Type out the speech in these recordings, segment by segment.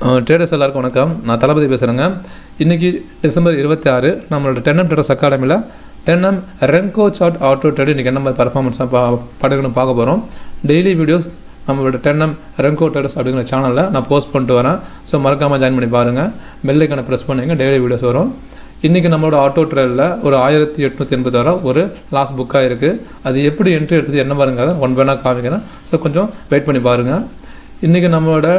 Traders எல்லாருக்கும் வணக்கம். நான் தளபதி பேசுகிறேங்க. இன்றைக்கி டிசம்பர் 26 நம்மளோட 10M ட்ரேடர்ஸ் அகாடமியில் 10M Renko chart auto trade இன்றைக்கி என்ன மாதிரி பர்ஃபார்மன்ஸாக படுக்கணும்னு பார்க்க போகிறோம். டெய்லி வீடியோஸ் நம்மளோட 10M ரெங்கோ ட்ரேடர்ஸ் அப்படிங்கிற சேனலில் நான் போஸ்ட் பண்ணிட்டு வரேன். ஸோ மறக்காமல் ஜாயின் பண்ணி பாருங்கள். பெல் ஐக்கானை ப்ரெஸ் பண்ணிங்க, டெய்லி வீடியோஸ் வரும். இன்றைக்கி நம்மளோட ஆட்டோ ட்ரேடில் ஒரு 1880 வரை ஒரு லாஸ்ட் புக்காக இருக்குது. அது எப்படி என்ட்ரி எடுத்தது என்ன பாருங்கிறத ஒன் பை ஒன்னாக காமிக்கிறேன். ஸோ கொஞ்சம் வெயிட் பண்ணி பாருங்கள். இன்றைக்கி நம்மளோட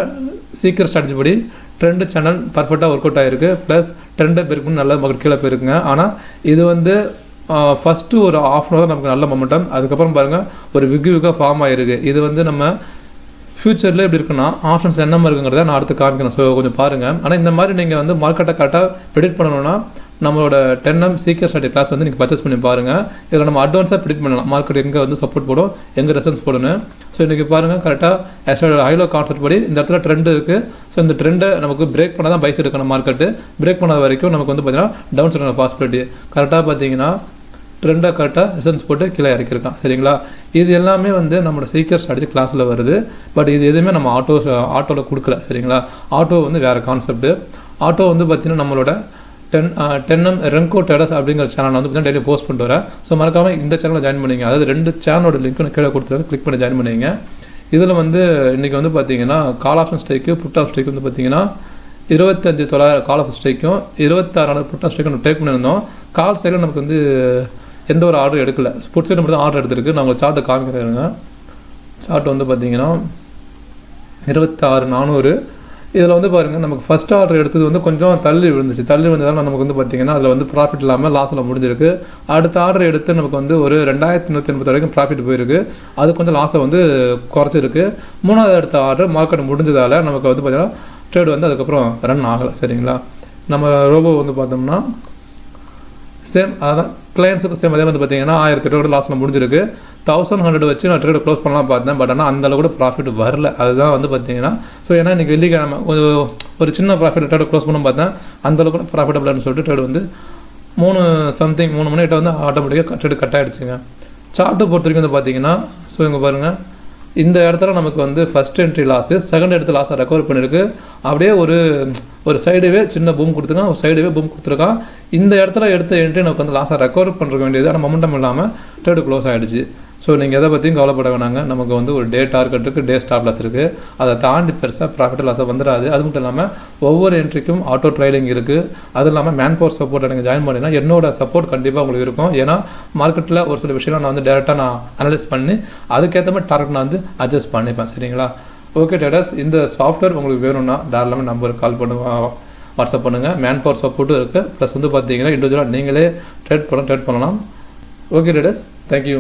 சீக்கிரம் ஸ்ட்ராட்டஜி படி ட்ரெண்டு சேனல் பர்ஃபெக்டாக ஒர்க் அவுட் ஆகிருக்கு. ப்ளஸ் ட்ரெண்டை பெருக்குன்னு நல்ல கீழே போயிருக்குங்க. ஆனால் இது வந்து ஃபஸ்ட்டு ஒரு ஆஃப் அன் ஹவர் நமக்கு நல்ல மொமெண்டம். அதுக்கப்புறம் பாருங்கள் ஒரு விக்காக ஃபார்ம் ஆகிருக்கு. இது வந்து நம்ம ஃப்யூச்சரில் எப்படி இருக்குன்னா ஆப்ஷன்ஸ் என்ன மாதிரி இருக்குங்கிறத நான் அடுத்து காமிக்கணும். ஸோ கொஞ்சம் பாருங்கள். ஆனால் இந்த மாதிரி நீங்கள் வந்து மார்க்கெட்டை கரெக்டாக ப்ரெடிக்ட் பண்ணணும்னா நம்மளோட 10M சீக்கிரம் ஸ்ட்ராட்டஜி கிளாஸ் வந்து நீங்கள் பர்ச்சேஸ் பண்ணி பாருங்கள். இதில் நம்ம அட்வான்ஸாக ப்ரெடிக்ட் பண்ணலாம் மார்க்கெட் எங்கே வந்து சப்போர்ட் போடும், எங்கே ரெசன்ஸ் போடணும். ஸோ இன்றைக்கி பாருங்கள் கரெக்டாக ஹைலோ கான்செப்ட் படி இந்த இடத்துல ட்ரெண்ட் இருக்குது. ஸோ இந்த ட்ரெண்டை நமக்கு பிரேக் பண்ணால் தான் பைஸ் எடுக்கணும். மார்க்கெட்டு பிரேக் பண்ணாத வரைக்கும் நமக்கு வந்து பார்த்திங்கன்னா டவுன் சைடான பாசிபிலிட்டி. கரெக்டாக பார்த்தீங்கன்னா ட்ரெண்டாக கரெக்டாக ரெசன்ஸ் போட்டு கீழே இறக்கிருக்கான். சரிங்களா? இது எல்லாமே வந்து நம்மளோட சீக்கிரம் ஸ்ட்ராட்டஜி கிளாஸில் வருது. பட் இது எதுவுமே நம்ம ஆட்டோவில் கொடுக்கல. சரிங்களா? ஆட்டோ வந்து வேறு கான்செப்ட்டு. ஆட்டோ வந்து பார்த்திங்கன்னா நம்மளோட 10M ரெங்கோ ட்ரேடர்ஸ் அப்படிங்கிற சேனல் வந்து டெய்லி போஸ்ட் பண்ணிட்டு வரேன். ஸோ மறக்காமல் இந்த சேனலில் ஜாயின் பண்ணிங்க. அதாவது 2 சேனலோட லிங்க் கீழே கொடுத்துருங்க, கிளிக் பண்ணி ஜாயின் பண்ணிங்க. இதில் வந்து இன்றைக்கி வந்து பார்த்தீங்கன்னா call option strike put of strike வந்து பார்த்தீங்கன்னா 25,900 கால் ஆஃப் ஸ்ட்ரைக்கும் 26,000 புட் ஆஃப் ஸ்ட்ரைக்கும் நம்ம டேக் பண்ணியிருந்தோம். கால் சைடில் நமக்கு வந்து எந்த ஒரு ஆர்டர் எடுக்கல. புட் சைடு மட்டும் தான் ஆர்டர் எடுத்துருக்கு. நான் உங்களுக்கு சார்ட்டை காமிக்கிறேங்க. சார்ட் வந்து பார்த்தீங்கன்னா 26,400. இதில் வந்து பாருங்கள் நமக்கு ஃபஸ்ட் ஆர்டர் எடுத்தது வந்து கொஞ்சம் தள்ளி விழுந்துச்சு. தள்ளி விழுந்ததால் நமக்கு வந்து பார்த்திங்கன்னா அதில் வந்து ப்ராஃபிட் இல்லாமல் லாஸில் முடிஞ்சிருக்கு. அடுத்த ஆர்டர் எடுத்து நமக்கு வந்து ஒரு 2180 வரைக்கும் ப்ராஃபிட் போயிருக்கு. அது கொஞ்சம் லாஸை வந்து குறைச்சிருக்கு. மூணாவது அடுத்த ஆர்டர் மார்க்கெட் முடிஞ்சதால் நமக்கு வந்து பார்த்திங்கன்னா ட்ரேட் வந்து அதுக்கப்புறம் ரன் ஆகலை. சரிங்களா? நம்ம ரோபோ வந்து பார்த்தோம்னா சேம் அதான் கிளைண்ட்ஸுக்கு சேம் அதே வந்து பார்த்தீங்கன்னா 1800 லாஸில் முடிஞ்சிருக்கு. 1100 வச்சு நான் ட்ரேட் க்ளோஸ் பண்ணலாம் பார்த்தேன். பட் ஆனால் அந்தளவு கூட ப்ராஃபிட் வரல. அதுதான் வந்து பார்த்தீங்கன்னா ஸோ ஏன்னா இன்றைக்கி வெள்ளிக்கிழமை ஒரு சின்ன ப்ராஃபிட் ட்ரேட் க்ளோஸ் பண்ண பார்த்தேன். அந்தளவு கூட ப்ராஃபிட்டபிள்னு சொல்லிட்டு ட்ரேட் வந்து 3 மணி வந்து ஆட்டோமேட்டிக்காக ட்ரேட் கட் ஆகிடுச்சுங்க. சார்ட்டை பொறுத்த வரைக்கும் வந்து பார்த்தீங்கன்னா ஸோ இங்கே பாருங்கள் இந்த இடத்துல நமக்கு வந்து ஃபஸ்ட் என்ட்ரி லாஸு, செகண்ட் எடுத்து லாஸை ரெக்கவர் பண்ணியிருக்கு. அப்படியே ஒரு சைடுவே சின்ன பூம் கொடுத்துருக்கான், ஒரு சைடுவே பூம் கொடுத்துருக்கான். இந்த இடத்துல எடுத்த என்ட்ரி நமக்கு வந்து லாஸை ரெக்கவர் பண்ணுற வேண்டியது. ஆனால் மொமெண்டம் இல்லாமல் ட்ரேடு க்ளோஸ் ஆகிடுச்சு. ஸோ நீங்கள் எதை பற்றியும் கவலைப்பட வேணாங்க. நமக்கு வந்து ஒரு டே டார்கெட் இருக்குது, டே ஸ்டாப் லாஸ் இருக்குது. அதை தாண்டி பெருசாக ப்ராஃபிட் லாஸாக வந்துடாது. அது மட்டும் இல்லாமல் ஒவ்வொரு என்ட்ரிக்கும் ஆட்டோ ட்ரைலிங் இருக்குது. அது இல்லாமல் மேன் பவர் சப்போர்ட் எனக்கு ஜாயின் பண்ணினா என்னோட சப்போர்ட் கண்டிப்பாக உங்களுக்கு இருக்கும். ஏன்னா மார்க்கெட்டில் ஒரு சில விஷயங்கள் நான் வந்து டேரெக்டாக நான் அனலைஸ் பண்ணி அதுக்கேற்ற மாதிரி டார்கெட் நான் வந்து அட்ஜஸ்ட் பண்ணிப்பேன். சரிங்களா? ஓகே ட்ரேடர்ஸ், இந்த சாஃப்ட்வேர் உங்களுக்கு வேணும்னா தாராளமாக நம்பருக்கு கால் பண்ணுவோம், வாட்ஸ்அப் பண்ணுங்கள். மேன் பவர் சப்போர்ட்டும் இருக்குது. ப்ளஸ் வந்து பார்த்தீங்கன்னா இண்டிவிஜுவலாக நீங்களே ட்ரேட் பண்ணலாம். Okay traders, thank you.